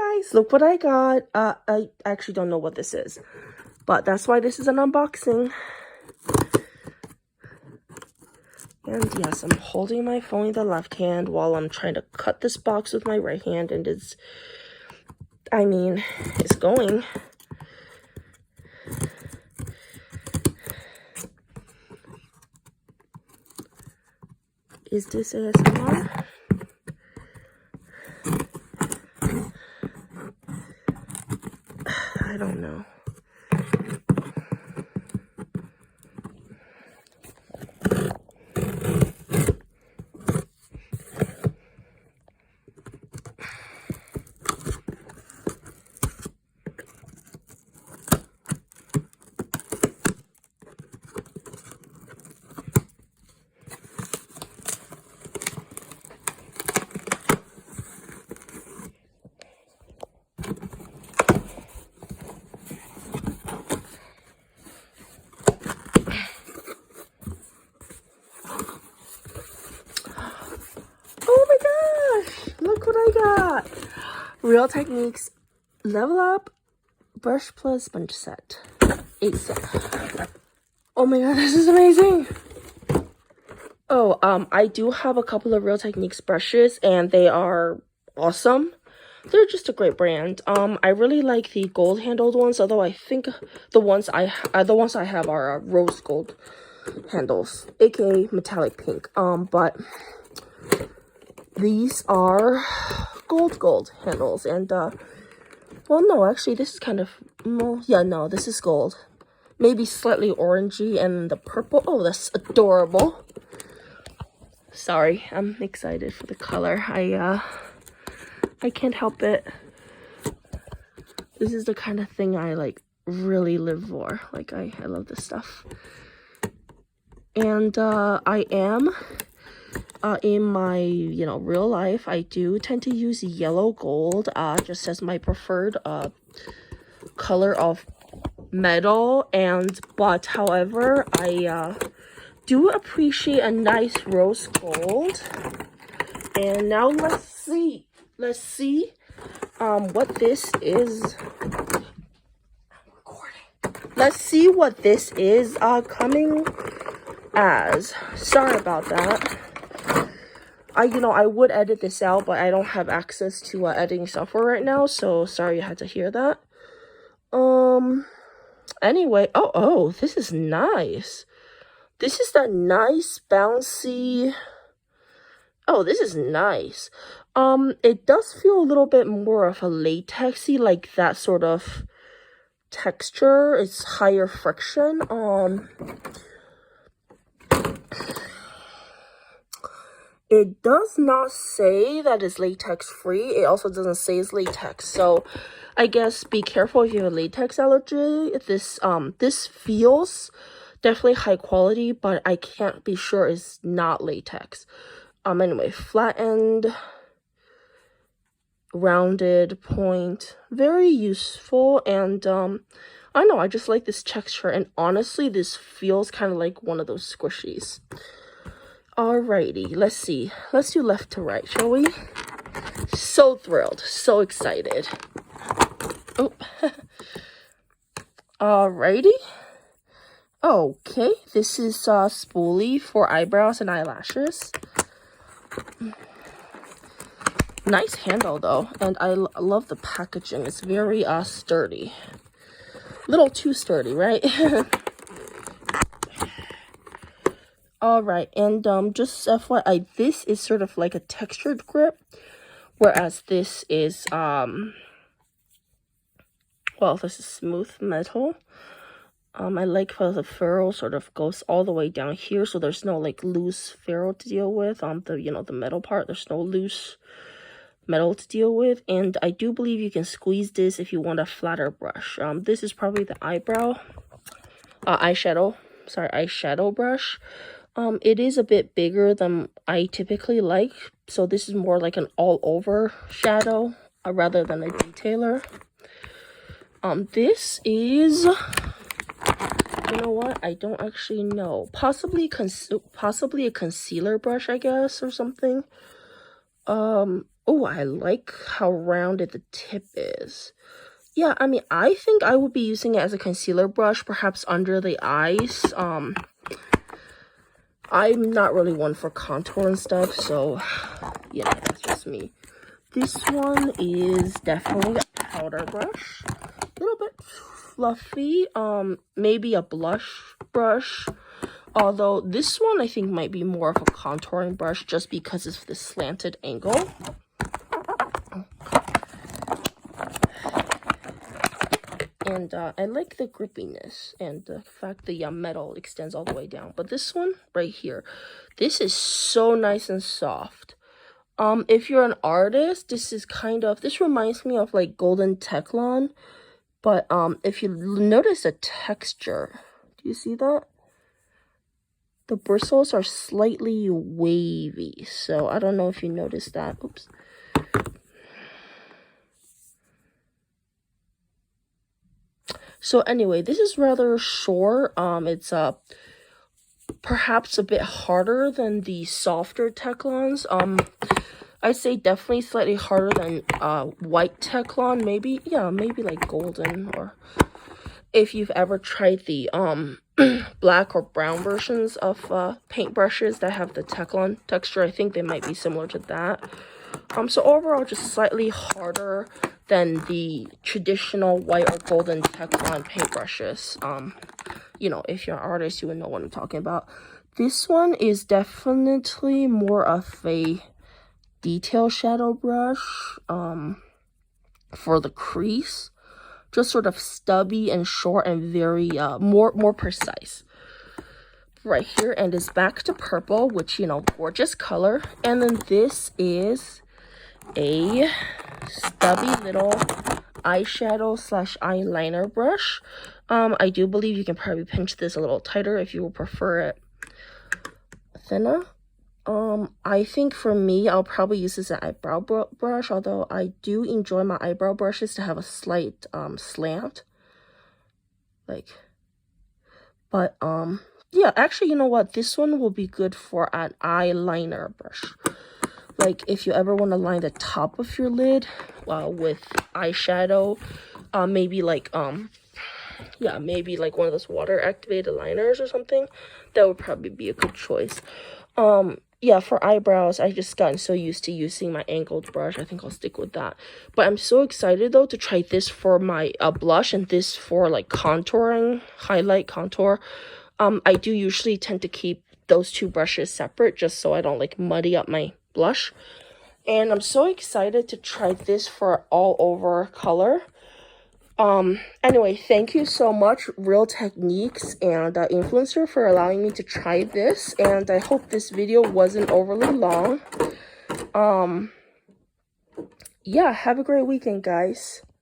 guys, look what I got. I actually don't know what this is, but that's why this is an unboxing. And yes, I'm holding my phone in the left hand while I'm trying to cut this box with my right hand, and it's going. Is this ASMR? I don't know. Look what I got. Real Techniques Level Up Brush Plus Sponge Set. 8 set. Oh my god, this is amazing. Oh, I do have a couple of Real Techniques brushes, and they are awesome. They're just a great brand. I really like the gold handled ones, although I think the ones I have are rose gold handles, aka metallic pink. But these are gold handles, and well, no, actually this is kind of, yeah, no, this is gold, maybe slightly orangey, and the purple, oh, that's adorable. Sorry, I'm excited for the color. I can't help it. This is the kind of thing I like really live for. Like I love this stuff. And I am in my, real life, I do tend to use yellow gold just as my preferred color of metal, but however, I do appreciate a nice rose gold. And now let's see what this is. Let's see what this is coming as. Sorry about that. I would edit this out, but I don't have access to editing software right now, so sorry you had to hear that. Anyway, oh, this is nice. This is that nice bouncy. Oh, this is nice. It does feel a little bit more of a latexy, like that sort of texture. It's higher friction. It does not say that it's latex free. It also doesn't say it's latex. So I guess be careful if you have a latex allergy. This feels definitely high quality, but I can't be sure it's not latex. Anyway, flat end, rounded point, very useful. And I don't know, I just like this texture, and honestly this feels kind of like one of those squishies. Alrighty, let's see. Let's do left to right, shall we? So thrilled, so excited. Oh. Alrighty. Okay, this is spoolie for eyebrows and eyelashes. Nice handle though, and I love the packaging. It's very sturdy. A little too sturdy, right? Alright, and just FYI, this is sort of like a textured grip, whereas this is well, this is smooth metal. I like how the ferrule sort of goes all the way down here, so there's no like loose ferrule to deal with. The metal part, there's no loose metal to deal with. And I do believe you can squeeze this if you want a flatter brush. This is probably the eyeshadow brush. It is a bit bigger than I typically like, so this is more like an all-over shadow rather than a detailer. This is, you know what? I don't actually know. Possibly a concealer brush, I guess, or something. Oh, I like how rounded the tip is. Yeah, I mean, I think I would be using it as a concealer brush, perhaps under the eyes. I'm not really one for contour and stuff, so yeah, that's just me. This one is definitely a powder brush. A little bit fluffy, maybe a blush brush. Although this one I think might be more of a contouring brush just because it's the slanted angle. And I like the grippiness and the fact the metal extends all the way down. But this one right here, this is so nice and soft. If you're an artist, this reminds me of like golden taklon. But if you notice the texture, do you see that? The bristles are slightly wavy. So I don't know if you noticed that. Oops. So anyway, this is rather short. It's perhaps a bit harder than the softer taklons. I'd say definitely slightly harder than white taklon. Maybe like golden. Or if you've ever tried the black or brown versions of paintbrushes that have the taklon texture, I think they might be similar to that. So overall, just slightly harder than the traditional white or golden taklon paintbrushes. You know, if you're an artist, you would know what I'm talking about. This one is definitely more of a detail shadow brush for the crease. Just sort of stubby and short and very more precise. Right here, and it's back to purple, which, you know, gorgeous color. And then this is a stubby little eyeshadow / eyeliner brush. I do believe you can probably pinch this a little tighter if you would prefer it thinner. I think for me, I'll probably use this as an eyebrow brush, although I do enjoy my eyebrow brushes to have a slight slant. But yeah, actually, you know what? This one will be good for an eyeliner brush. Like, if you ever want to line the top of your lid with eyeshadow, maybe like one of those water activated liners or something, that would probably be a good choice. Yeah, for eyebrows, I just gotten so used to using my angled brush. I think I'll stick with that. But I'm so excited though to try this for my blush and this for like contouring, highlight contour. I do usually tend to keep those two brushes separate just so I don't like muddy up my blush. And I'm so excited to try this for all over color. Anyway, thank you so much, Real Techniques and Influencer, for allowing me to try this, and I hope this video wasn't overly long. Yeah, have a great weekend, guys.